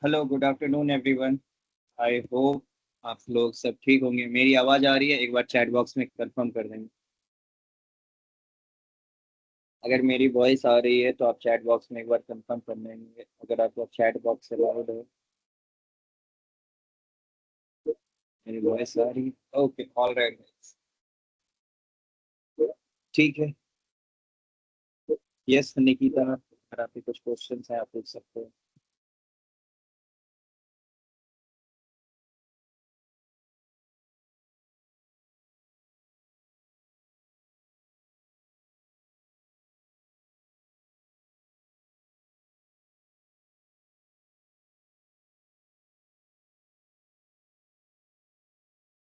Hello, good afternoon everyone. I hope आप लोग सब ठीक होंगे। मेरी आवाज़ आ रही है? एक बार चैट बॉक्स में कंफर्म कर देंगे। अगर मेरी वॉइस आ रही है तो आप चैट बॉक्स में एक बार कंफर्म कर देंगे, अगर आपका चैट बॉक्स से लाउड है। मेरी वॉइस आ रही है? Okay, all right. ठीक है। यस निकिता, अगर आपके कुछ क्वेश्चन हैं आप पूछ सकते हो।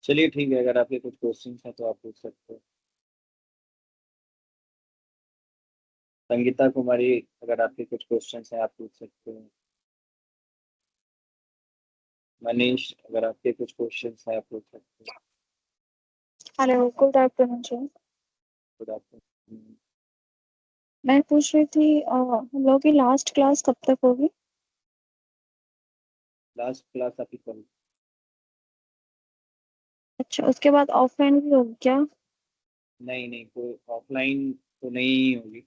चलिए ठीक है, अगर आपके कुछ क्वेश्चन हैं तो आप पूछ सकते हो। संगीता कुमारी, अगर आपके कुछ क्वेश्चन हैं आप पूछ सकते हो। मनीष, अगर आपके कुछ क्वेश्चन हैं आप पूछ सकते हो। Hello, good afternoon sir. Good afternoon. मैं पूछ रही थी हम लोग की लास्ट क्लास कब तक होगी? लास्ट क्लास आपकी कल। अच्छा, उसके बाद ऑफलाइन भी होगी क्या? नहीं नहीं, कोई ऑफलाइन तो नहीं होगी।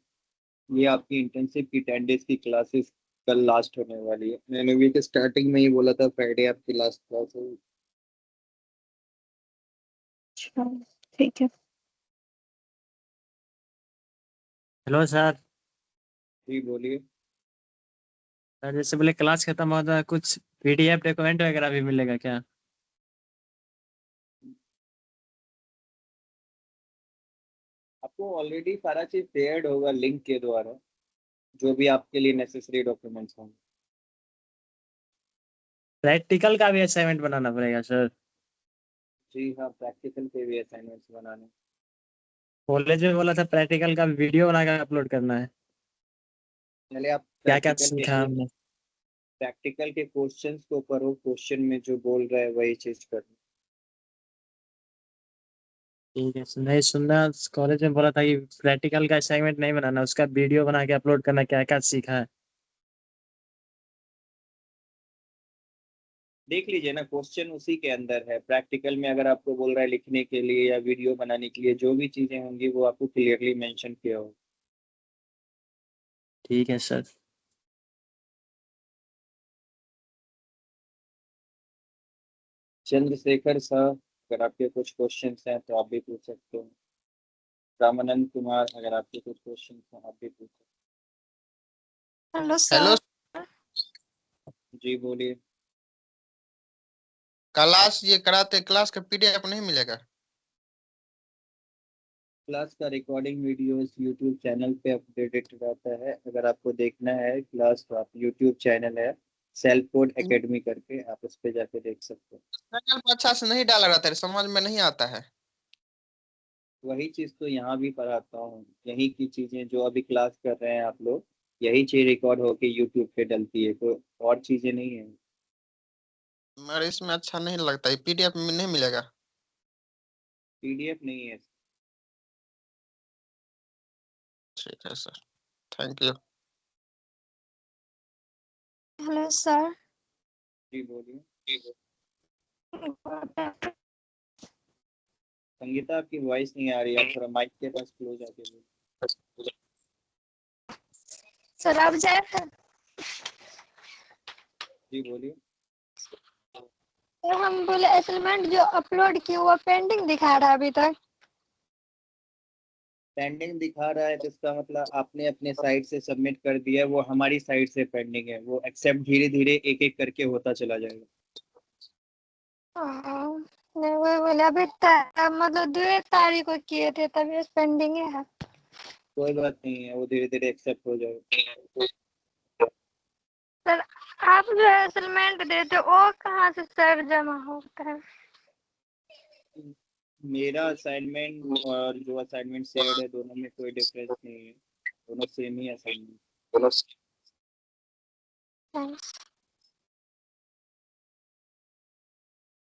ये आपकी इंटर्नशिप की 10 डेज की क्लासेस कल लास्ट होने वाली है। मैंने वीक स्टार्टिंग में ही बोला था फ्राइडे आपकी लास्ट क्लास होगी। अच्छा, ठीक है। Hello sir. जी बोलिए। सर जैसे बोले क्लास खत्म होता है, कुछ पीडीएफ डॉक्यूमेंट वगैरह भी मिलेगा क्या? आपको ऑलरेडी सारा चीज शेयर्ड होगा लिंक के द्वारा, जो भी आपके लिए नेसेसरी डॉक्यूमेंट्स होंगे। प्रैक्टिकल का भी असाइनमेंट बनाना पड़ेगा सर? जी हाँ, प्रैक्टिकल के भी असाइनमेंट्स बनाने। कॉलेज में बोला था प्रैक्टिकल का वीडियो बना कर अपलोड करना है। पहले आप क्या क्या सीखा हमने? प्रैक्टिकल के क्वेश्चंस को करो, क्वेश्चन में जो बोल रहा है वही चीज करो। ठीक है सर, नहीं सुनना, कॉलेज में बोला था कि प्रैक्टिकल का असाइनमेंट नहीं बनाना, उसका वीडियो बना के अपलोड करना, क्या क्या सीखा है। देख लीजिए ना, क्वेश्चन उसी के अंदर है। प्रैक्टिकल में अगर आपको बोल रहा है लिखने के लिए या वीडियो बनाने के लिए, जो भी चीजें होंगी वो आपको क्लियरली मेंशन किया होगा। ठीक है सर। चंद्रशेखर सर, अगर आपके कुछ क्वेश्चन हैं तो आप भी पूछ सकते हो। रामानंद कुमार, अगर आपके कुछ क्वेश्चन हैं आप भी पूछ सकते हेलो हेलो। सर। हो। जी बोलिए। क्लास ये कराते क्लास का पीडीएफ नहीं मिलेगा? क्लास का रिकॉर्डिंग वीडियोस यूट्यूब चैनल पे अपडेटेड रहता है। अगर आपको देखना है क्लास तो आप यूट्यूब चैनल है सेल्फ कोड एकेडमी करके, आप उस पे जाके देख सकते हो। चैनल पर अच्छा से नहीं डाला रहता है, समझ में नहीं आता है। वही चीज तो यहाँ भी पढ़ाता हूँ, यही की चीजें जो अभी क्लास कर रहे हैं आप लोग, यही चीज रिकॉर्ड होके यूट्यूब पे डलती है, कोई और चीजें नहीं है। मगर इसमें अच्छा नहीं लगता है, पीडीएफ में नहीं मिलेगा। पीडीएफ नहीं है। ठीक है sir, thank you. Hello sir. जी बोलिए। संगीता, आपकी वॉइस नहीं आ रही है, आप थोड़ा माइक के पास क्लोज आके बोलिए। सर आप जाए। जी बोलिए। सर हम बोले असाइनमेंट जो अपलोड की वो पेंडिंग दिखा रहा है अभी तक। पेंडिंग दिखा रहा है तो इसका मतलब आपने अपने साइड से सबमिट कर दिया है, वो हमारी साइड से पेंडिंग है। वो एक्सेप्ट धीरे धीरे एक एक करके होता चला जाएगा। नहीं वो बोले अभी मतलब 2 तारीख को किए थे तभी पेंडिंग है। कोई बात नहीं है, वो धीरे धीरे एक्सेप्ट हो जाएगा। सर आप जो असाइनमेंट देते हो वो कहाँ से सर जमा होता है? मेरा असाइनमेंट और जो असाइनमेंट शेयर्ड है दोनों में कोई डिफरेंस नहीं है, दोनों सेम ही असाइनमेंट।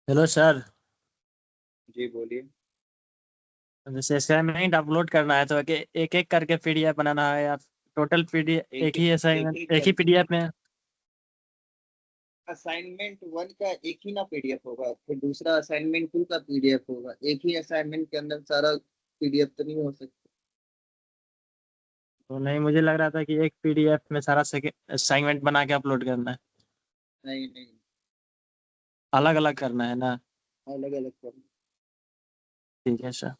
Hello sir. जी बोलिए। जैसे असाइनमेंट अपलोड करना है तो एक एक करके पीडीएफ बनाना है या टोटल पीडीएफ एक ही एक असाइनमेंट एक एक ही करके पीडीएफ में? असाइनमेंट 1 का एक ही ना पीडीएफ होगा, फिर दूसरा असाइनमेंट 2 का पीडीएफ होगा, एक ही असाइनमेंट के अंदर सारा पीडीएफ तो नहीं हो सकता। तो नहीं, मुझे लग रहा था कि एक पीडीएफ में सारा असाइनमेंट बना के अपलोड करना है। नहीं नहीं, अलग अलग करना है ना। अलग अलग करना। ठीक है सर।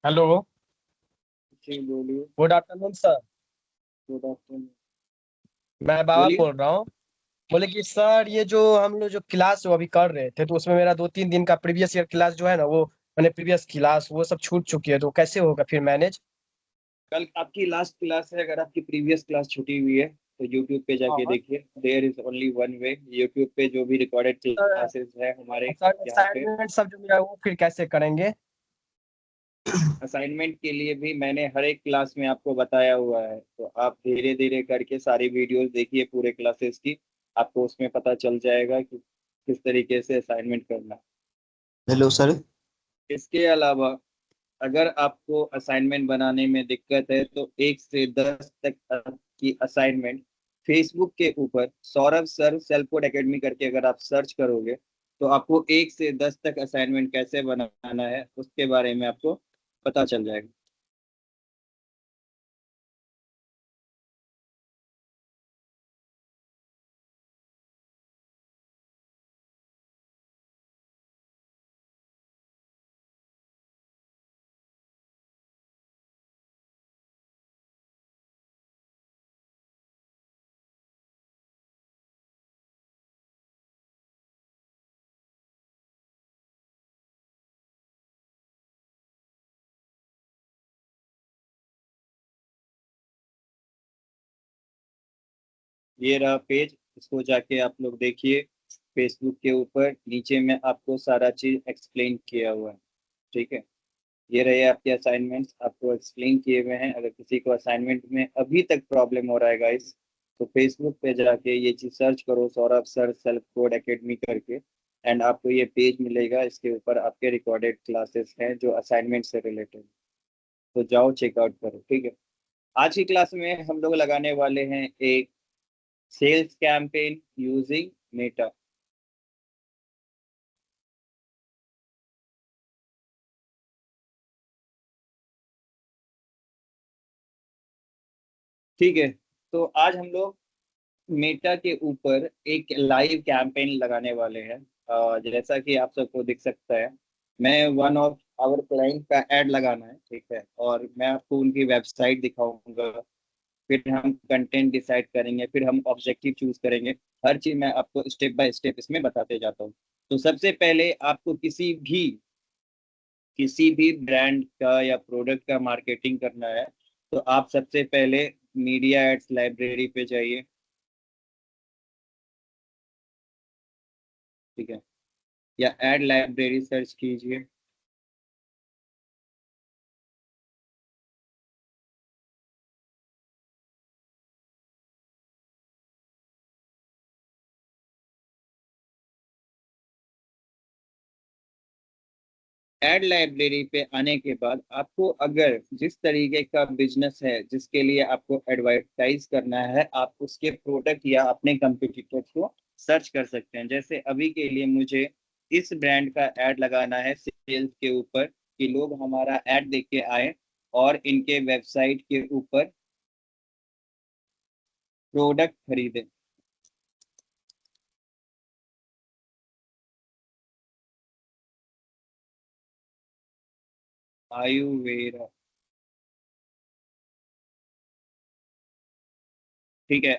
हेलो। जी बोलिए। Good afternoon sir. Good afternoon. मैं बाबा बोलिए। बोल रहा हूँ। बोले कि सर ये जो हम लोग जो क्लास वो अभी कर रहे थे तो उसमें मेरा 2-3 दिन का प्रीवियस ईयर क्लास जो है ना वो मैंने प्रीवियस क्लास वो सब छूट चुकी है, तो कैसे होगा फिर मैनेज? कल आपकी लास्ट क्लास है, अगर आपकी प्रीवियस क्लास छुटी हुई है तो यूट्यूब पे जाके हाँ देखिए, there is only one way. YouTube पे जो भी रिकॉर्डेड सर। क्लासेस है हमारे सर यहाँ पे। असाइनमेंट सब जो मेरा वो फिर कैसे करेंगे? असाइनमेंट के लिए भी मैंने हर एक क्लास में आपको बताया हुआ है, तो आप धीरे धीरे करके सारी वीडियोस देखिए पूरे क्लासेस की, आपको उसमें पता चल जाएगा कि किस तरीके से असाइनमेंट करना है। Hello sir. इसके अलावा अगर आपको असाइनमेंट बनाने में दिक्कत है तो 1 से 10 तक की असाइनमेंट फेसबुक के ऊपर Saurabh sir self code academy करके अगर आप सर्च करोगे तो आपको 1 से 10 तक असाइनमेंट कैसे बनाना है उसके बारे में आपको पता चल जाएगा। ये रहा पेज, इसको जाके आप लोग देखिए। फेसबुक के ऊपर नीचे में आपको सारा चीज एक्सप्लेन किया हुआ है, ठीक है। ये रहे आपके असाइनमेंट्स, आपको एक्सप्लेन किए हुए हैं। अगर किसी को असाइनमेंट में अभी तक प्रॉब्लम हो रहा है गाइस, तो फेसबुक पे जाके ये चीज सर्च करो Saurabh sir self code academy करके, एंड आपको ये पेज मिलेगा। इसके ऊपर आपके रिकॉर्डेड क्लासेस हैं जो असाइनमेंट से रिलेटेड, तो जाओ चेकआउट करो, ठीक है। आज की क्लास में हम लोग लगाने वाले हैं एक सेल्स कैंपेन यूजिंग मेटा। ठीक है, तो आज हम लोग मेटा के ऊपर एक लाइव कैंपेन लगाने वाले हैं। जैसा कि आप सबको दिख सकता है, मैं वन ऑफ आवर क्लाइंट का एड लगाना है, ठीक है, और मैं आपको उनकी वेबसाइट दिखाऊंगा। फिर हम कंटेंट डिसाइड करेंगे, फिर हम ऑब्जेक्टिव चूज करेंगे। हर चीज मैं आपको स्टेप बाय स्टेप इसमें बताते जाता हूँ। तो सबसे पहले आपको किसी भी ब्रांड का या प्रोडक्ट का मार्केटिंग करना है, तो आप सबसे पहले मीडिया एड्स लाइब्रेरी पे जाइए, ठीक है, या एड लाइब्रेरी सर्च कीजिए। एड लाइब्रेरी पे आने के बाद आपको अगर जिस तरीके का बिजनेस है जिसके लिए आपको एडवर्टाइज करना है, आप उसके प्रोडक्ट या अपने कंपटीटर्स को सर्च कर सकते हैं। जैसे अभी के लिए मुझे इस ब्रांड का ऐड लगाना है सेल्स के ऊपर, कि लोग हमारा ऐड देख के आए और इनके वेबसाइट के ऊपर प्रोडक्ट खरीदें। आयुर्वेदा, ठीक है,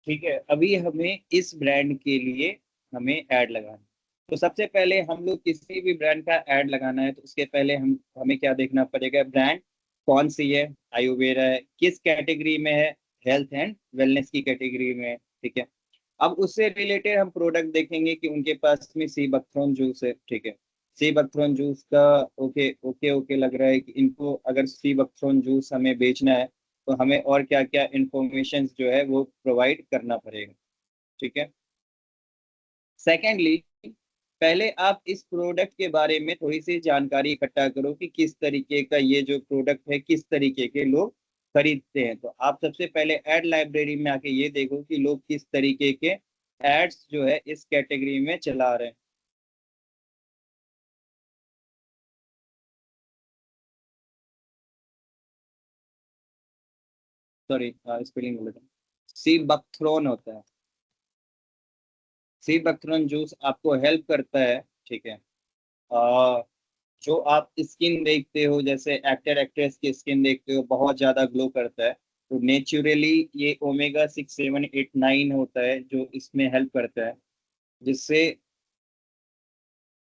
ठीक है। अभी हमें इस ब्रांड के लिए हमें ऐड लगाना है। तो सबसे पहले हम लोग किसी भी ब्रांड का ऐड लगाना है तो उसके पहले हमें क्या देखना पड़ेगा, ब्रांड कौन सी है, आयुर्वेदा है, किस कैटेगरी में है, हेल्थ एंड वेलनेस की कैटेगरी में है, ठीक है। अब उससे रिलेटेड हम प्रोडक्ट देखेंगे कि उनके पास में सी बकथ्रोन जूस है, ठीक है। सी बकथ्रोन जूस का ओके ओके ओके लग रहा है कि इनको अगर सी बकथ्रोन जूस हमें बेचना है तो हमें और क्या क्या इंफॉर्मेशन जो है वो प्रोवाइड करना पड़ेगा, ठीक है। सेकेंडली, पहले आप इस प्रोडक्ट के बारे में थोड़ी सी जानकारी इकट्ठा करो कि किस तरीके का ये जो प्रोडक्ट है किस तरीके के लोग खरीदते हैं। तो आप सबसे पहले एड लाइब्रेरी में आके ये देखो कि लोग किस तरीके के एड्स जो है इस कैटेगरी में चला रहे हैं। सॉरी, स्पेलिंग बोल रहा हूँ। सी बकथ्रोन होता है। सी बकथ्रोन जूस आपको हेल्प करता है, ठीक है। जो आप स्किन देखते हो, जैसे एक्टर एक्ट्रेस की स्किन देखते हो बहुत ज्यादा ग्लो करता है, तो नेचुरली ये ओमेगा 6, 7, 8, 9 होता है जो इसमें हेल्प करता है, जिससे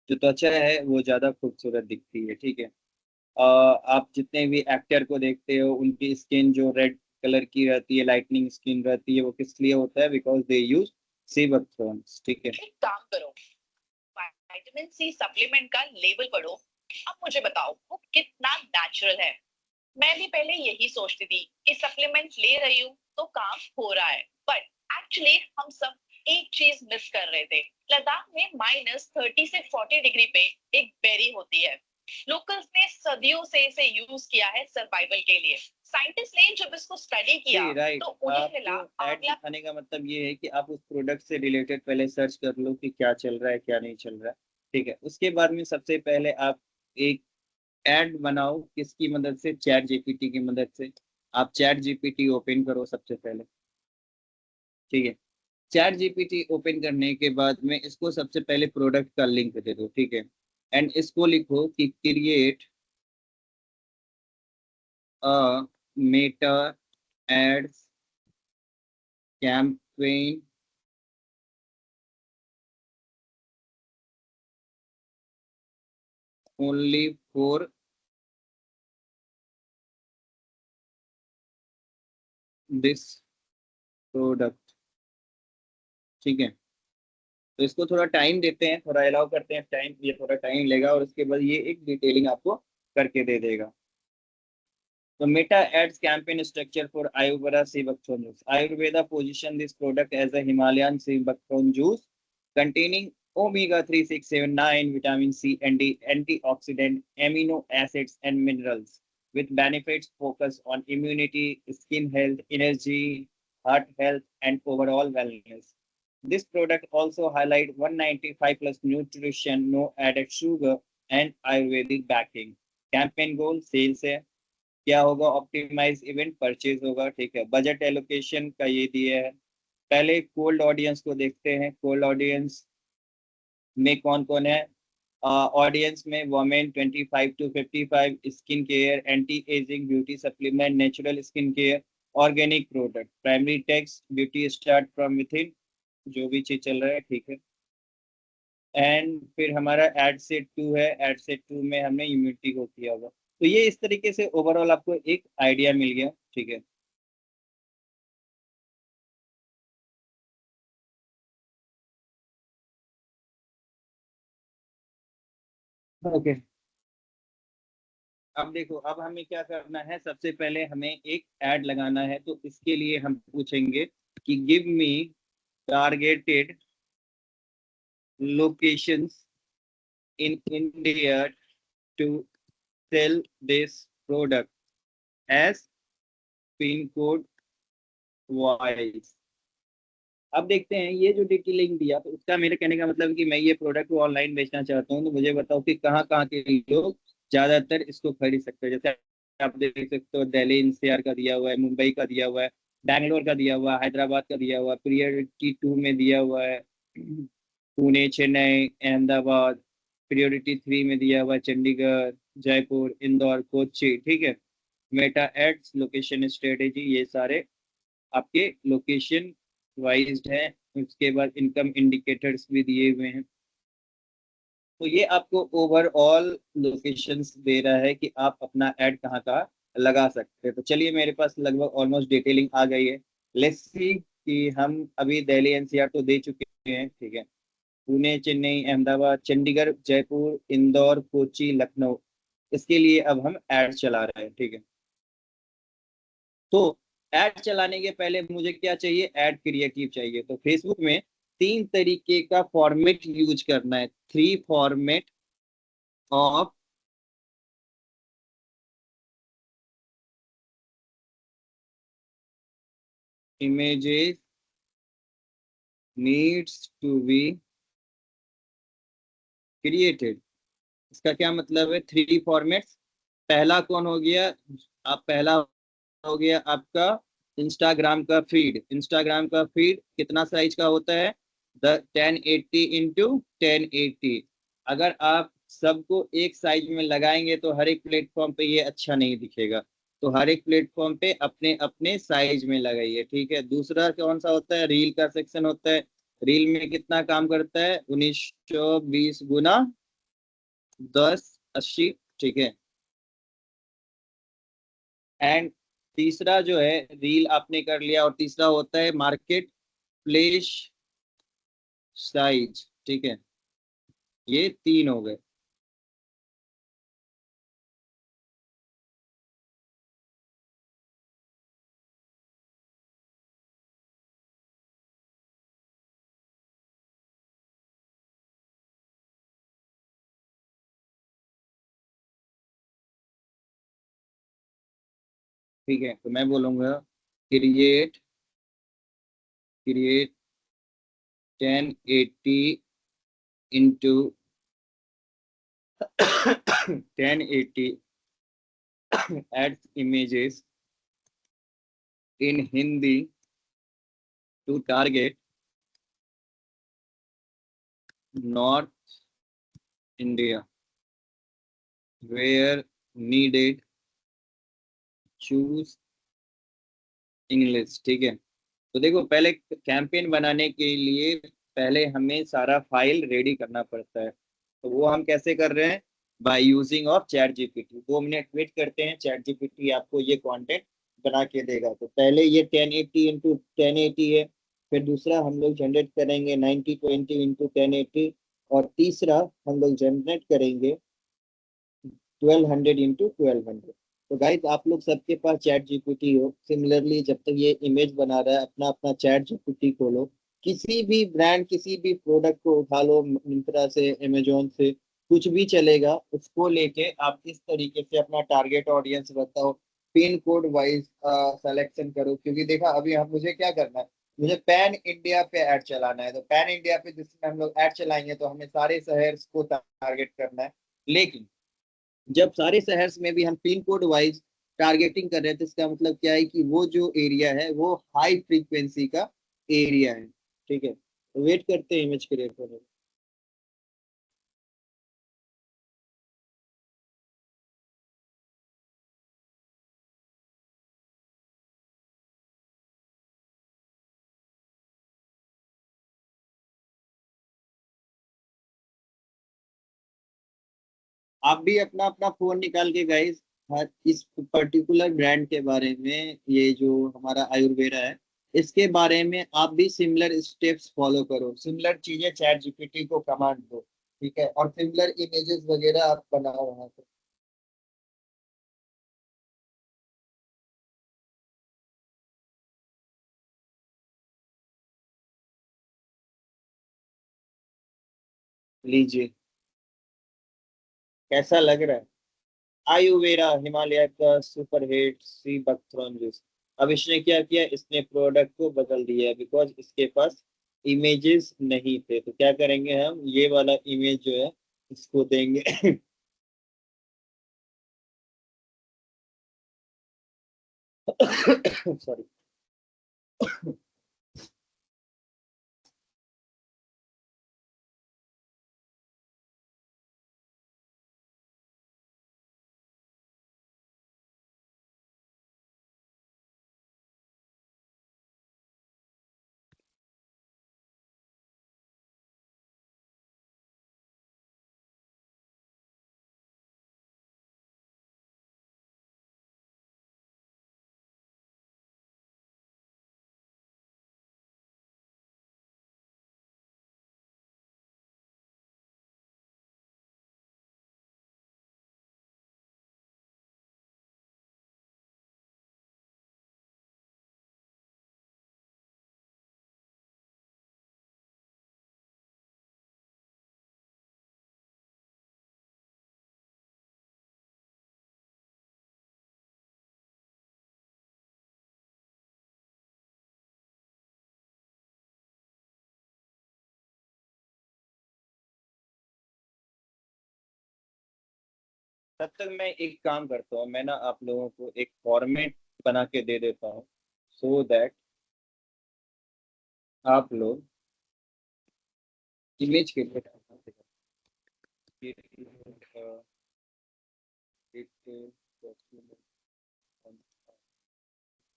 जो त्वचा है वो ज्यादा खूबसूरत दिखती है, ठीक है। आप जितने भी एक्टर को देखते हो उनकी स्किन जो रेड कलर की रहती है, लाइटनिंग स्किन रहती है, वो किस लिए होता है? बिकॉज दे यूज सीबकथ्रोन्स, ठीक है। एक काम करो, विटामिन सी सप्लीमेंट का लेबल पढ़ो, अब मुझे बताओ वो कितना नेचुरल है। मैं भी पहले यही सोचती थी कि सप्लीमेंट ले रही हूँ तो काम हो रहा है, बट एक्चुअली हम सब एक चीज मिस कर रहे थे। लद्दाख में -30 से 40 डिग्री पे एक बेरी होती है। लोकल्स ने सदियों से इसे यूज किया है सर्वाइवल के लिए। साइंटिस्ट ने जब इसको स्टडी किया राइट, तो उन्हें मिला आपको ऐड आंवला। दिखाने का मतलब ये है कि आप उस प्रोडक्ट से रिलेटेड पहले सर्च कर लो कि क्या चल रहा है क्या नहीं चल रहा है, ठीक है। उसके बाद में सबसे पहले आप एक ऐड बनाओ, किसकी मदद से? चैट जीपीटी की मदद से। आप चैट जीपीटी ओपन करो सबसे पहले, ठीक है। चैट जीपीटी ओपन करने के बाद में इसको सबसे पहले प्रोडक्ट का लिंक दे दो, ठीक है। एंड इसको लिखो कि create a Meta ads campaign only for this product, ठीक है। तो इसको थोड़ा टाइम देते हैं, थोड़ा अलाउ करते हैं टाइम, ये थोड़ा टाइम लेगा और उसके बाद ये एक डिटेलिंग आपको करके दे देगा। The Meta adds campaign structure for Ayurveda sea buckthorn juice. Ayurveda position this product as a Himalayan sea buckthorn juice containing omega 3, 6, 7, 9, vitamin C and D, antioxidant, amino acids and minerals with benefits focused on immunity, skin health, energy, heart health and overall wellness. This product also highlight 195 plus nutrition, no added sugar and Ayurvedic backing. Campaign goal sales है, क्या होगा? Optimise event purchase होगा, ठीक है। Budget allocation का ये दिया है। पहले कोल्ड ऑडियंस को देखते हैं। कोल्ड ऑडियंस में कौन कौन है? ऑडियंस में women 25 to 55, skin care, anti ageing, beauty supplement, natural skin care, organic product, primary text, beauty start from with इन, जो भी चीज चल रहा है, ठीक है। एंड फिर हमारा एड सेट 2 है। एड सेट 2 में हमने इम्यूनिटी को किया होगा। तो ये इस तरीके से ओवरऑल आपको एक आइडिया मिल गया, ठीक है। ओके, अब देखो, अब हमें क्या करना है? सबसे पहले हमें एक ऐड लगाना है, तो इसके लिए हम पूछेंगे कि give me targeted locations in India to sell this product as pin code wise. अब देखते हैं ये जो डिटेलिंग दिया, तो उसका मेरे कहने का मतलब कि मैं ये प्रोडक्ट को ऑनलाइन बेचना चाहता हूँ, तो मुझे बताओ कि कहाँ कहाँ के लोग ज्यादातर इसको खरीद सकते हैं। जैसे आप देख सकते हो दिल्ली एनसीआर का दिया हुआ है, मुंबई का दिया हुआ है, बैंगलोर का दिया हुआ है, हैदराबाद का दिया हुआ है, प्रियोरिटी 2 में दिया हुआ है पुणे, चेन्नई, अहमदाबाद, प्रियोरिटी 3 में दिया हुआ है चंडीगढ़, जयपुर, इंदौर, कोच्चि, ठीक है। मेटा एड्स, लोकेशन स्ट्रेटेजी, ये सारे आपके लोकेशन वाइज है। उसके बाद इनकम इंडिकेटर्स भी दिए हुए हैं। तो ये आपको ओवरऑल लोकेशंस दे रहा है कि आप अपना ऐड कहाँ कहाँ लगा सकते हैं। तो चलिए, मेरे पास लगभग ऑलमोस्ट डिटेलिंग आ गई है। लेट्स सी कि हम अभी दिल्ली एनसीआर तो दे चुके हैं, ठीक है। पुणे, चेन्नई, अहमदाबाद, चंडीगढ़, जयपुर, इंदौर, कोची, लखनऊ, इसके लिए अब हम ऐड चला रहे हैं, ठीक है। तो ऐड चलाने के पहले मुझे क्या चाहिए, ऐड क्रिएटिव चाहिए। तो फेसबुक में 3 तरीके का फॉर्मेट यूज करना है, 3 format of images needs to be created। इसका क्या मतलब है, 3 फॉर्मेट्स। पहला कौन हो गया, आप पहला हो गया आपका इंस्टाग्राम का फीड कितना साइज का होता है, 1080 x 1080। अगर आप सबको एक साइज में लगाएंगे तो हर एक प्लेटफॉर्म पे ये अच्छा नहीं दिखेगा, तो हर एक प्लेटफॉर्म पे अपने अपने साइज में लगाइए, ठीक है। दूसरा कौन सा होता है, रील का सेक्शन होता है। रील में कितना काम करता है, 1920 गुना 1080, ठीक है। एंड तीसरा जो है, रील आपने कर लिया, और तीसरा होता है मार्केट प्लेस साइज, ठीक है। ये 3 हो गए। ठीक है, तो मैं बोलूंगा create create 1080 into 1080 ad images in Hindi to target north India where needed choose English, ठीक है। तो देखो, पहले कैंपेन बनाने के लिए पहले हमें सारा फाइल रेडी करना पड़ता है। तो वो हम कैसे कर रहे हैं, by using of ChatGPT. 2 minute wait करते हैं, चैट जीपीटी आपको ये कंटेंट बना के देगा। तो पहले ये 1080 इंटू 1080 है, फिर दूसरा हम लोग जनरेट करेंगे 9020 इंटू 1080, और तीसरा हम लोग जनरेट करेंगे 1200 इंटू 1200। तो गाइस, आप लोग सबके पास चैट जीपीटी हो, सिमिलरली जब तक ये इमेज बना रहा है अपना अपना चैट जीपीटी खोलो, किसी भी ब्रांड किसी भी प्रोडक्ट को उठा लो, मिंत्रा से, अमेजोन से, कुछ भी चलेगा, उसको लेके आप इस तरीके से अपना टारगेट ऑडियंस बताओ, पिन कोड वाइज सिलेक्शन करो। क्योंकि देखा, अभी हम मुझे क्या करना है, मुझे पैन इंडिया पे ऐड चलाना है। तो पैन इंडिया पे जिसमें हम लोग ऐड चलाएंगे तो हमें सारे शहर को टारगेट करना है। लेकिन जब सारे शहर में भी हम पिन कोड वाइज टारगेटिंग कर रहे हैं, तो इसका मतलब क्या है कि वो जो एरिया है वो हाई फ्रीक्वेंसी का एरिया है, ठीक है। तो वेट करते हैं इमेज क्रिएट होने में। आप भी अपना अपना फोन निकाल के गाइस, हर इस पर्टिकुलर ब्रांड के बारे में, ये जो हमारा आयुर्वेदा है, इसके बारे में आप भी सिमिलर स्टेप्स फॉलो करो, सिमिलर चीजें चैट जीपीटी को कमांड दो, ठीक है। और सिमिलर इमेजेस वगैरह आप बनाओ वहां पे। लीजिए, कैसा लग रहा है, आयुवेरा हिमालय का सुपर हिट सी बकथ्रोनजिस। अब इसने क्या किया, इसने प्रोडक्ट को बदल दिया, बिकॉज इसके पास इमेजेस नहीं थे। तो क्या करेंगे, हम ये वाला इमेज जो है इसको देंगे। सॉरी। तब तक मैं एक काम करता हूँ, मैं ना आप लोगों को एक फॉर्मेट बना के दे देता हूँ, सो दैट आप लोग इमेज के लिए एक document on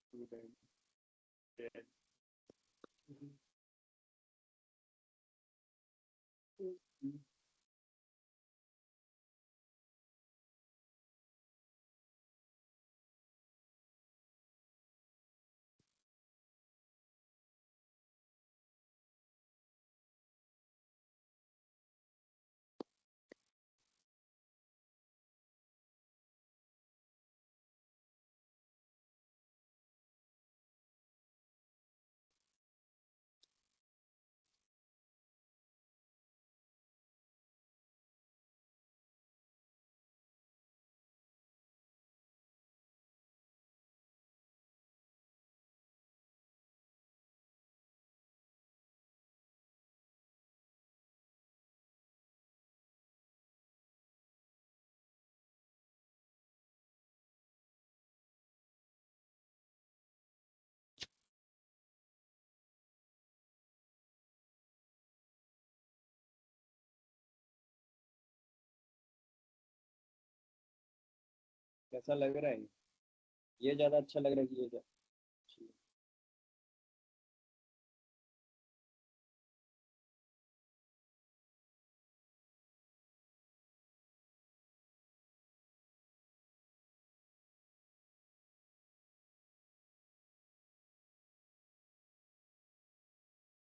student कैसा लग रहा है? ये ज्यादा अच्छा लग रहा है कि ये ज्यादा?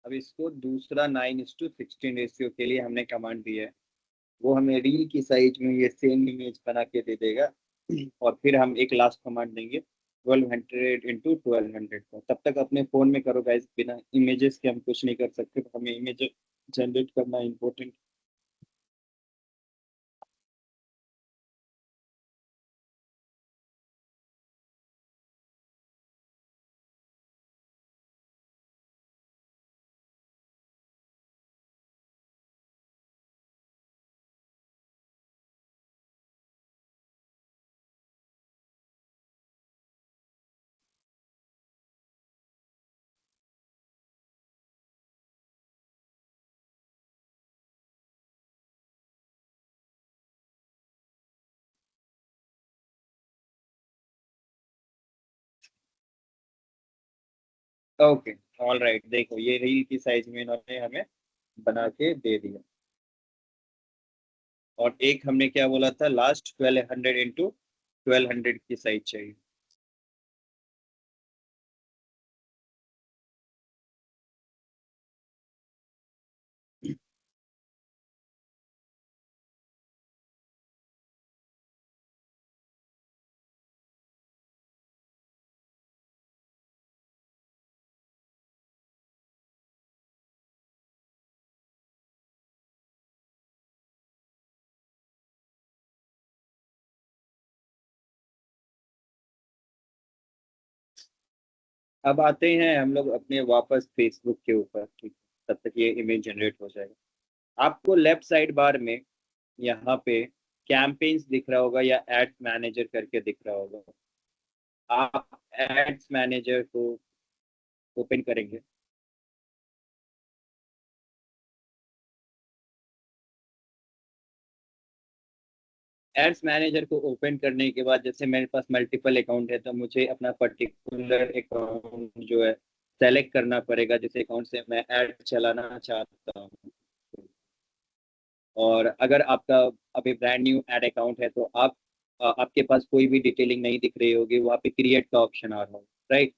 अब इसको दूसरा 9:16 रेशियो के लिए हमने कमांड दिया है, वो हमें रील की साइज में ये सेम इमेज बना के दे देगा। और फिर हम एक लास्ट कमांड देंगे 1200 × 1200 को। तब तक अपने फोन में करो गाइस, बिना इमेजेस के हम कुछ नहीं कर सकते, तो हमें इमेज जनरेट करना इम्पोर्टेंट। ओके, ऑल राइट, देखो ये रील की साइज में इन्होंने हमें बना के दे दिया। और एक हमने क्या बोला था, लास्ट 1200 × 1200 की साइज चाहिए। अब आते हैं हम लोग अपने वापस फेसबुक के ऊपर, ठीक है? तब तक ये इमेज जनरेट हो जाएगा। आपको लेफ्ट साइड बार में यहाँ पे कैंपेन्स दिख रहा होगा या एड्स मैनेजर करके दिख रहा होगा। आप एड्स मैनेजर को ओपन करेंगे। एड्स मैनेजर को ओपन करने के बाद, जैसे मेरे पास मल्टीपल अकाउंट है, तो मुझे अपना पर्टिकुलर अकाउंट जो है सेलेक्ट करना पड़ेगा, जिस अकाउंट से मैं ऐड चलाना चाहता हूँ। और अगर आपका अभी ब्रांड न्यू एड अकाउंट है, तो आपके पास कोई भी डिटेलिंग नहीं दिख रही होगी, वहाँ पे क्रिएट का ऑप्शन आ रहा होगा, राइट?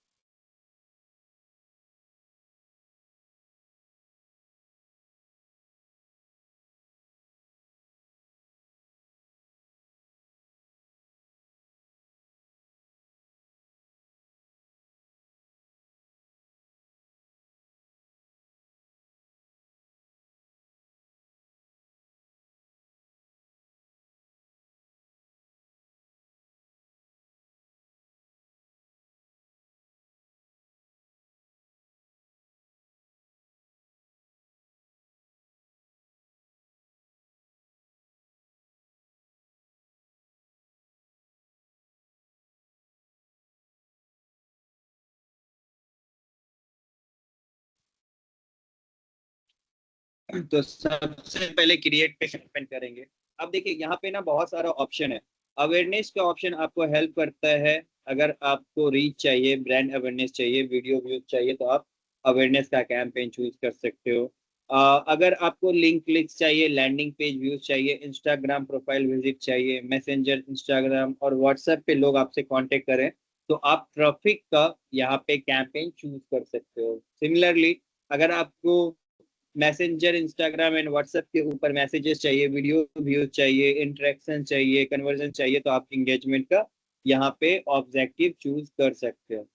तो सबसे पहले क्रिएट पे ओपन करेंगे। अब देखिए यहाँ पे ना बहुत सारा ऑप्शन है। अवेयरनेस का ऑप्शन आपको हेल्प करता है। अगर आपको रीच चाहिए, ब्रांड अवेयरनेस चाहिए, वीडियो व्यूज चाहिए, तो आप अवेयरनेस का कैंपेन चूज कर सकते हो। अगर आपको लिंक क्लिक्स चाहिए, लैंडिंग पेज व्यूज चाहिए, इंस्टाग्राम प्रोफाइल विजिट चाहिए, मैसेंजर, इंस्टाग्राम और व्हाट्सएप पे लोग आपसे कांटेक्ट करें, तो आप ट्रैफिक का यहाँ पे कैंपेन चूज कर सकते हो। सिमिलरली अगर आपको मैसेंजर, इंस्टाग्राम एंड व्हाट्सएप के ऊपर मैसेजेस चाहिए, वीडियो व्यूज चाहिए, इंटरेक्शन चाहिए, कन्वर्जन चाहिए, तो आप इंगेजमेंट का यहाँ पे ऑब्जेक्टिव चूज कर सकते हो।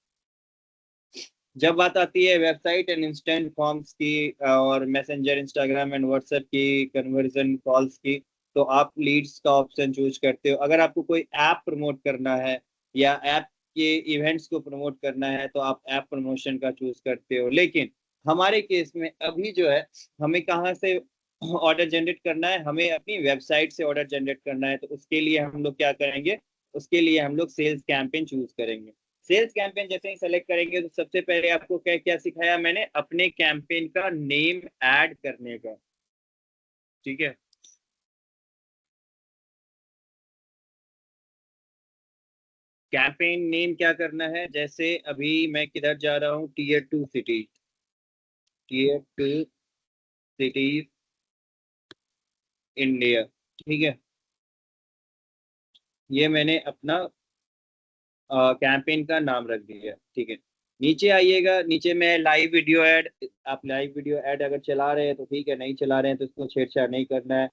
जब बात आती है वेबसाइट एंड इंस्टेंट फॉर्म्स की और मैसेंजर, इंस्टाग्राम एंड व्हाट्सएप की कन्वर्जन कॉल्स की, तो आप लीड्स का ऑप्शन चूज करते हो। अगर आपको कोई ऐप प्रमोट करना है या ऐप के इवेंट्स को प्रमोट करना है, तो आप ऐप प्रमोशन का चूज करते हो। लेकिन हमारे केस में अभी जो है, हमें कहाँ से ऑर्डर जनरेट करना है? हमें अपनी वेबसाइट से ऑर्डर जनरेट करना है। तो उसके लिए हम लोग क्या करेंगे? उसके लिए हम लोग सेल्स कैंपेन चूज करेंगे। सेल्स कैंपेन जैसे ही सेलेक्ट करेंगे, तो सबसे पहले आपको क्या क्या सिखाया मैंने? अपने कैंपेन का नेम ऐड करने का। ठीक है, कैंपेन नेम क्या करना है? जैसे अभी मैं किधर जा रहा हूँ, tier 2 city, tier 2 cities India. ठीक है, ये मैंने अपना कैंपेन का नाम रख दिया। ठीक है, नीचे आइएगा, नीचे में लाइव वीडियो ऐड। आप लाइव वीडियो ऐड अगर चला रहे हैं तो ठीक है, नहीं चला रहे हैं तो इसको छेड़छाड़ नहीं करना है।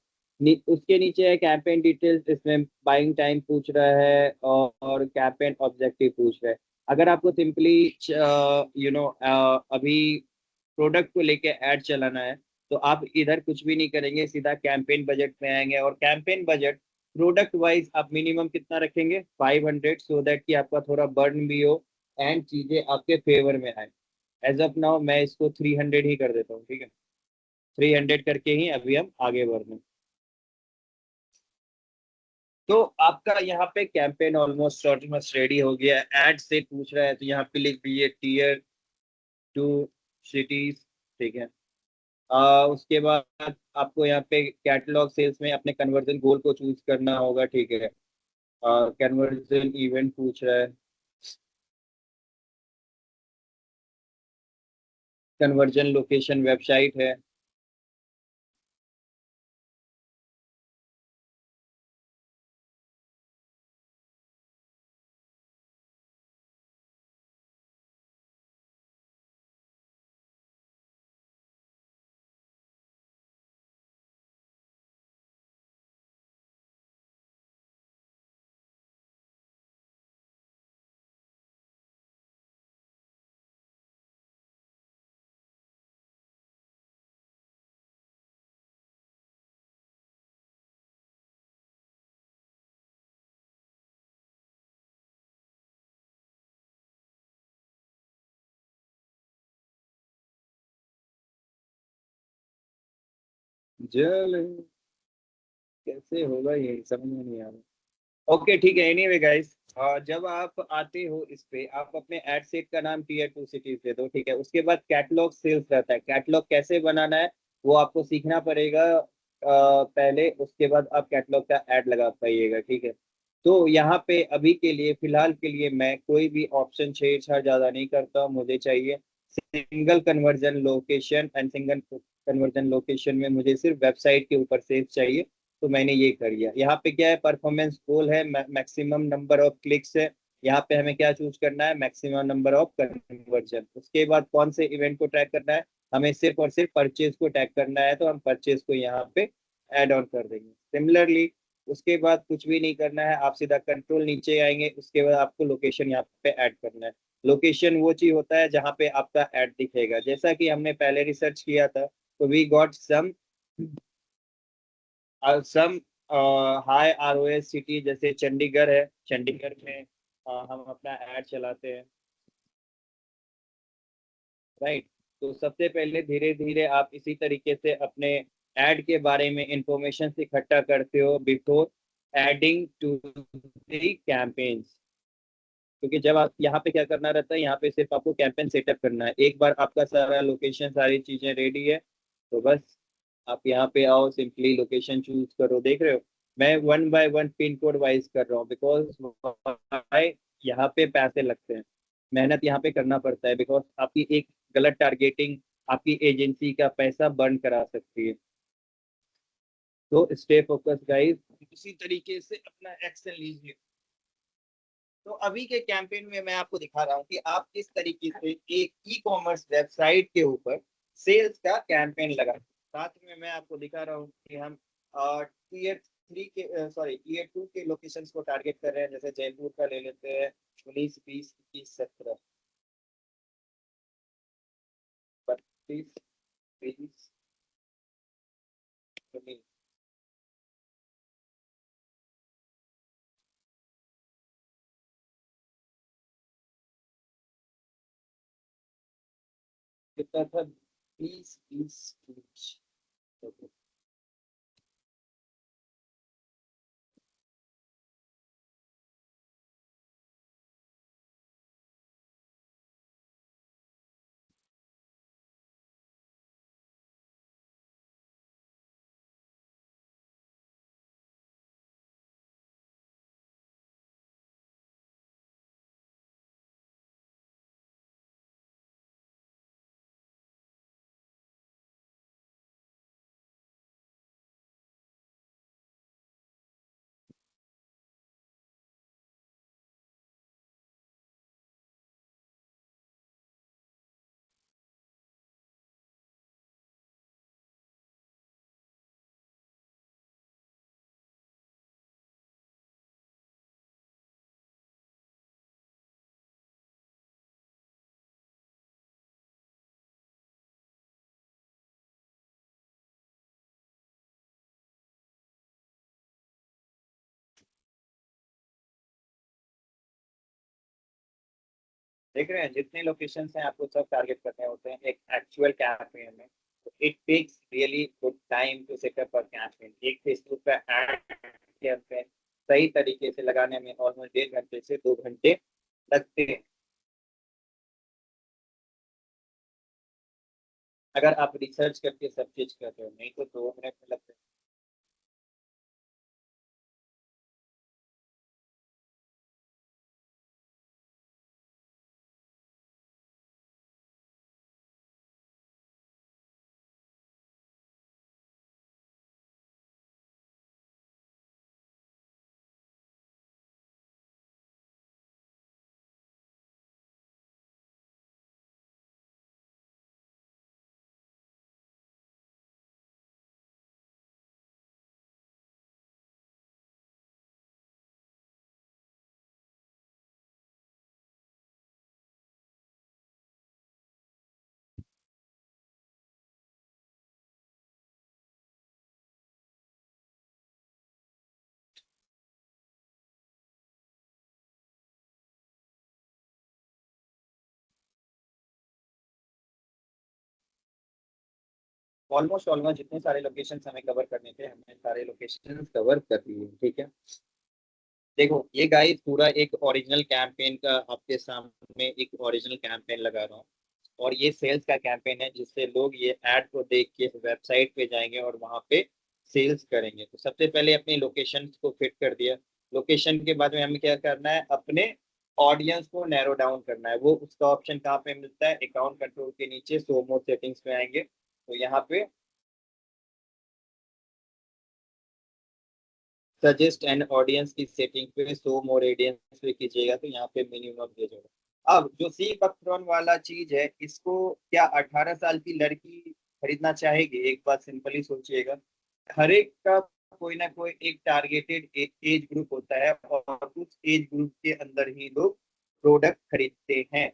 उसके नीचे है कैंपेन डिटेल्स, इसमें बाइंग टाइम पूछ रहा है और कैंपेन ऑब्जेक्टिव पूछ रहा है। अगर आपको सिंपली अभी प्रोडक्ट को लेके ऐड चलाना है, तो आप इधर कुछ भी नहीं करेंगे, सीधा कैंपेन बजट में आएंगे। और कैंपेन बजट प्रोडक्ट वाइज आप मिनिमम कितना रखेंगे? 500, सो दैट कि आपका थोड़ा बर्न भी हो एंड चीजें आपके फेवर में आए। एज ऑफ नाउ मैं इसको 300 ही कर देता हूँ। ठीक है, 300 करके ही अभी हम आगे बढ़ रहे हैं। तो आपका यहाँ पे कैंपेन ऑलमोस्ट रेडी हो गया है। एड से पूछ रहा है, तो यहाँ पे लिख दिए टीयर 2 सिटीज। ठीक है, उसके बाद आपको यहाँ पे कैटलॉग सेल्स में अपने कन्वर्जन गोल को चूज करना होगा। ठीक है, कन्वर्जन इवेंट पूछ रहा है, कन्वर्जन लोकेशन वेबसाइट है। जल कैसे होगा ये समझ में नहीं आ रहा। ओके ठीक है, एनीवे गाइस, जब आप आते हो इस पे, आप अपने एड सेट का नाम टीयर 2 सिटीज दे दो। ठीक है, उसके बाद कैटलॉग सेल्स रहता है। कैटलॉग कैसे बनाना है वो आपको सीखना पड़ेगा पहले, उसके बाद आप कैटलॉग का ऐड लगा पाइएगा। ठीक है, तो यहाँ पे अभी के लिए, फिलहाल के लिए, मैं कोई भी ऑप्शन छेड़छाड़ ज्यादा नहीं करता हूँ। मुझे चाहिए single conversion location, and single conversion location में मुझे सिर्फ वेबसाइट के ऊपर सेव चाहिए। तो मैंने ये कर लिया। यहाँ पे क्या है? परफॉर्मेंस गोल है, मैक्सिमम नंबर ऑफ क्लिक्स है। यहाँ पे हमें क्या चूज करना है? Maximum number of conversion. उसके बाद कौन से इवेंट को ट्रैक करना है? हमें सिर्फ और सिर्फ परचेज को टैग करना है, तो हम परचेज को यहाँ पे ऐड ऑन कर देंगे। सिमिलरली उसके बाद कुछ भी नहीं करना है, आप सीधा कंट्रोल नीचे आएंगे। उसके बाद आपको लोकेशन यहाँ पे ऐड करना है। लोकेशन वो चीज होता है जहाँ पे आपका ऐड दिखेगा। जैसा कि हमने पहले रिसर्च किया था, तो we got some high ROS city, जैसे चंडीगढ़ है। चंडीगढ़ में हम अपना ऐड चलाते हैं, राइट। तो सबसे पहले धीरे धीरे आप इसी तरीके से अपने ऐड के बारे में इंफॉर्मेशन इकट्ठा करते हो before adding to the campaigns. क्योंकि जब आप यहाँ पे क्या करना रहता है, यहाँ पे सिर्फ आपको कैंपेन सेटअप करना है। एक बार आपका सारा लोकेशन, सारी चीजें रेडी है, तो बस आप यहाँ पे आओ, सिंपली लोकेशन चूज करो। देख रहे हो मैं 1 बाय 1 पिन कोड वाइज कर रहा हूँ, बिकॉज यहाँ पे पैसे लगते हैं, मेहनत यहाँ पे करना पड़ता है, बिकॉज आपकी एक गलत टारगेटिंग आपकी एजेंसी का पैसा बर्न करा सकती है। तो स्टे फोकस गाइस, उसी तरीके से अपना एक्शन लीजिए। तो अभी के कैंपेन में मैं आपको दिखा रहा हूँ कि आप किस तरीके से एक ई कॉमर्स वेबसाइट के ऊपर सेल्स का कैंपेन लगा। साथ में मैं आपको दिखा रहा हूँ कि हम टीयर 3 के टीयर 2 के लोकेशंस को टारगेट कर रहे हैं। जैसे जयपुर का ले लेते हैं, 19, 20, 21, 17, 32, 23, 19। कितना था? 20, 20, 20। देख रहे हैं जितने लोकेशन हैं आपको सब टारगेट करने होते हैं एक एक्चुअल कैंपेन में। It takes really good time to set up a campaign. एक फेसबुक का एड कैंपेन सही तरीके से लगाने में ऑलमोस्ट 1.5 घंटे से 2 घंटे लगते हैं, अगर आप रिसर्च करके सब चीज कर रहे हो। नहीं तो 2 मिनट में लगते हैं। ऑलमोस्ट जितने सारे लोकेशन हमें कवर करने थे हमने सारे लोकेशन कवर कर लिए। ठीक है, देखो ये गाइस पूरा एक ओरिजिनल कैंपेन का आपके सामने एक ओरिजिनल कैंपेन लगा रहा हूँ, और ये सेल्स का कैंपेन है जिससे लोग ये ऐड को देख के वेबसाइट पे जाएंगे और वहां पे सेल्स करेंगे। तो सबसे पहले अपनी लोकेशन को फिट कर दिया। लोकेशन के बाद में हमें क्या करना है, अपने ऑडियंस को नैरो डाउन करना है। वो उसका ऑप्शन कहाँ पे मिलता है, अकाउंट कंट्रोल के नीचे शो मोर सेटिंग्स में आएंगे, तो यहाँ पे सजेस्ट एंड ऑडियंस की सेटिंग पे शो मोर ऑडियंस पे कीजिएगा, तो यहाँ पे मिनिमम भेजेगा। अब जो सी बकथ्रॉन वाला चीज है, इसको क्या 18 साल की लड़की खरीदना चाहेगी? एक बात सिंपली सोचिएगा, हर एक का कोई ना कोई एक टारगेटेड एज ग्रुप होता है, और उस एज ग्रुप के अंदर ही लोग प्रोडक्ट खरीदते हैं।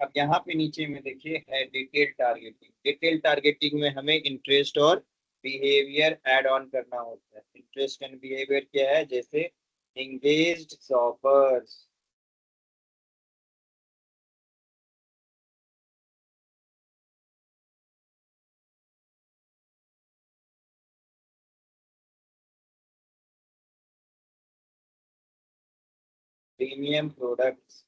अब यहाँ पे नीचे में देखिए है डिटेल टारगेटिंग। डिटेल टारगेटिंग में हमें इंटरेस्ट और बिहेवियर ऐड ऑन करना होता है। इंटरेस्ट एंड बिहेवियर क्या है, जैसे एंगेज्ड शॉपर्स, प्रीमियम प्रोडक्ट्स,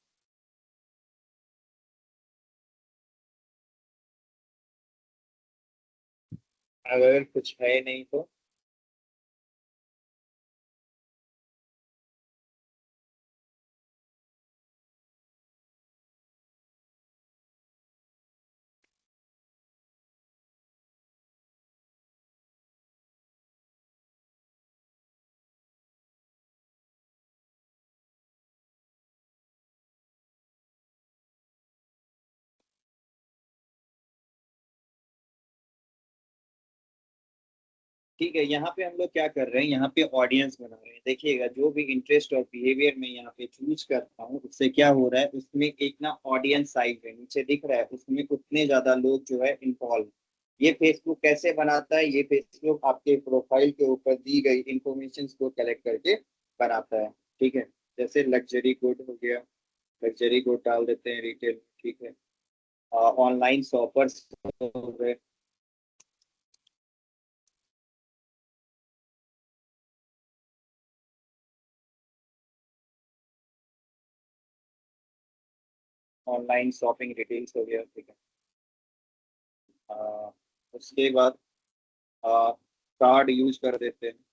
अगर कुछ है नहीं तो ठीक है। यहाँ पे हम लोग क्या कर रहे हैं, यहाँ पे ऑडियंस बना रहे हैं। देखिएगा, जो भी इंटरेस्ट और बिहेवियर में यहाँ पे चूज करता हूँ, उससे क्या हो रहा है, उसमें एक ना ऑडियंस साइज है नीचे दिख रहा है, उसमें उतने ज्यादा लोग जो है इन्वॉल्व। ये फेसबुक कैसे बनाता है, ये फेसबुक आपके प्रोफाइल के ऊपर दी गई इंफॉर्मेशन को कलेक्ट करके बनाता है। ठीक है, जैसे लग्जरी गुड हो गया, लग्जरी गुड डाल देते हैं, रिटेल। ठीक है, ऑनलाइन शॉपर्स हो गए, ऑनलाइन शॉपिंग डिटेल्स हो गया। ठीक है, उसके बाद कार्ड यूज कर देते हैं।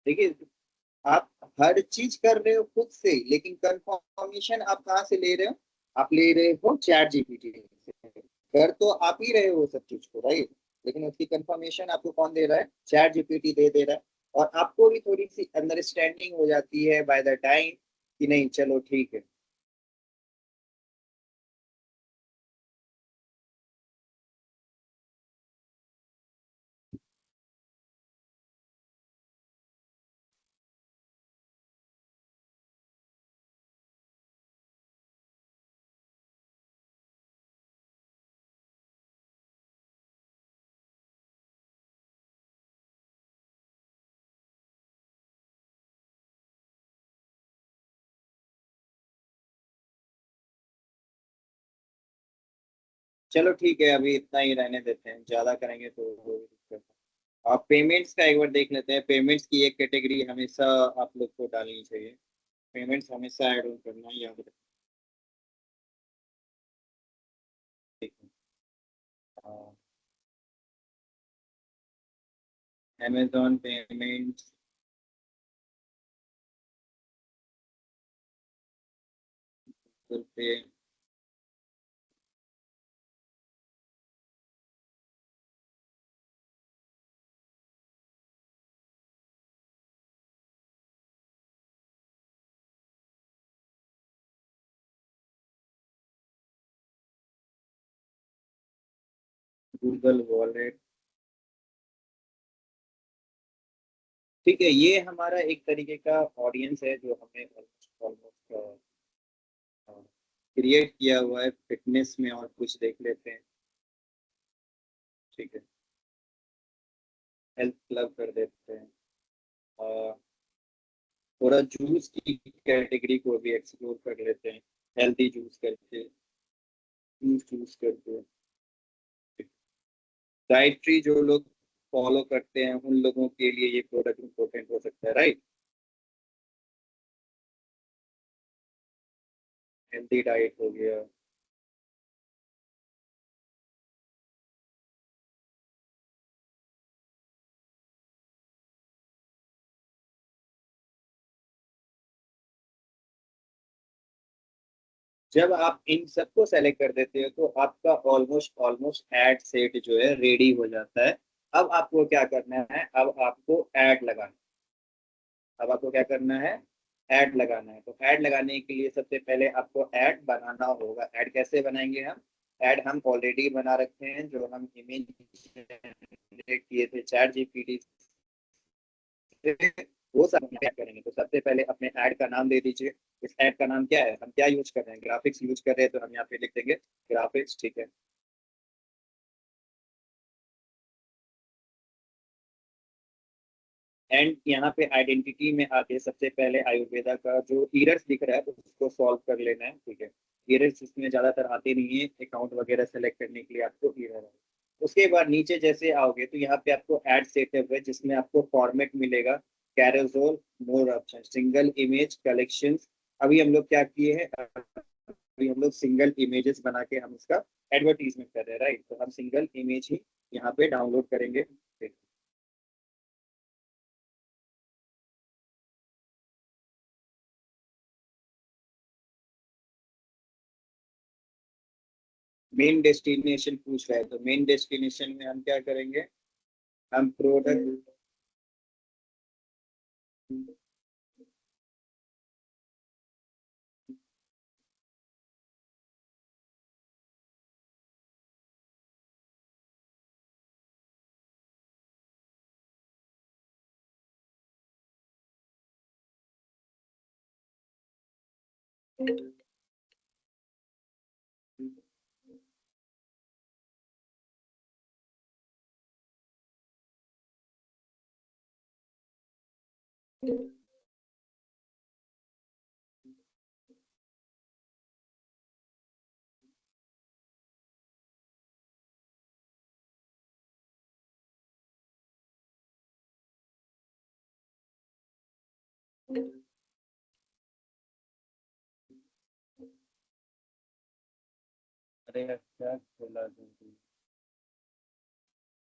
देखिए, आप हर चीज कर रहे हो खुद से, लेकिन कंफर्मेशन आप कहाँ से ले रहे हो, आप ले रहे हो चैट जीपीटी से। कर तो आप ही रहे हो सब चीज को, राइट, लेकिन उसकी कंफर्मेशन आपको कौन दे रहा है, चैट जीपीटी दे रहा है। और आपको भी थोड़ी सी अंडरस्टैंडिंग हो जाती है बाय द टाइम कि नहीं चलो ठीक है। चलो ठीक है, अभी इतना ही रहने देते हैं, ज्यादा करेंगे तो वो भी दिक्कत है। आप पेमेंट्स का एक बार देख लेते हैं। पेमेंट्स की एक कैटेगरी हमेशा आप लोग को डालनी चाहिए, पेमेंट्स हमेशा ऐड ऑन करना, याद रखना। ठीक है, अमेजॉन पेमेंट्स, गूगल पे, गूगल वॉलेट। ठीक है, ये हमारा एक तरीके का ऑडियंस है जो हमें ऑलमोस्ट क्रिएट किया हुआ है। फिटनेस में और कुछ देख लेते हैं। ठीक है, हेल्थ क्लब कर देते हैं। और थोड़ा जूस की कैटेगरी को भी एक्सप्लोर कर लेते हैं, हेल्दी जूस करके, जूस चूज करके। डाइट्री जो लोग फॉलो करते हैं उन लोगों के लिए ये प्रोडक्ट इम्पोर्टेंट हो सकता है, राइट। हेल्दी डाइट हो गया। जब आप इन सबको सेलेक्ट कर देते हो तो आपका ऑलमोस्ट ऑलमोस्ट एड सेट जो है रेडी हो जाता है। अब आपको क्या करना है, अब आपको ऐड लगाना है। अब आपको क्या करना है, ऐड लगाना है। तो ऐड लगाने के लिए सबसे पहले आपको ऐड बनाना होगा। ऐड कैसे बनाएंगे हम, ऐड हम ऑलरेडी बना रखे हैं, जो हम इमेज जनरेट किए थे चैट जीपीटी से, वो सब हम ऐड करेंगे। तो सबसे पहले अपने ऐड का नाम दे दीजिए। इस ऐड का नाम क्या है, हम क्या यूज कर रहे हैं, ग्राफिक्स यूज कर रहे हैं, तो हम यहाँ पे लिख देंगे ग्राफिक्स, ठीक है। एंड यहाँ पे आइडेंटिटी में आके सबसे पहले आयुर्वेदा का जो एरर्स दिख रहा है उसको सॉल्व कर लेना है, ठीक है। एरर्स इसमें ज्यादातर आते नहीं है, अकाउंट वगैरह सेलेक्ट करने के लिए आपको एरर है। उसके बाद नीचे जैसे आओगे तो यहाँ पे आपको ऐड सेटअप है, जिसमें आपको फॉर्मेट मिलेगा carousel, more option, single image, collection. अभी हम लोग क्या किए हैं, अभी हम लोग सिंगल इमेजेस बना के हम इसका एडवर्टीजमेंट कर रहे हैं, राइट। तो हम सिंगल इमेज ही यहाँ पे डाउनलोड करेंगे। मेन डेस्टिनेशन पूछ रहा है, तो मेन डेस्टिनेशन में हम क्या करेंगे, हम प्रोडक्ट, अरे यार क्या खोला जल्दी।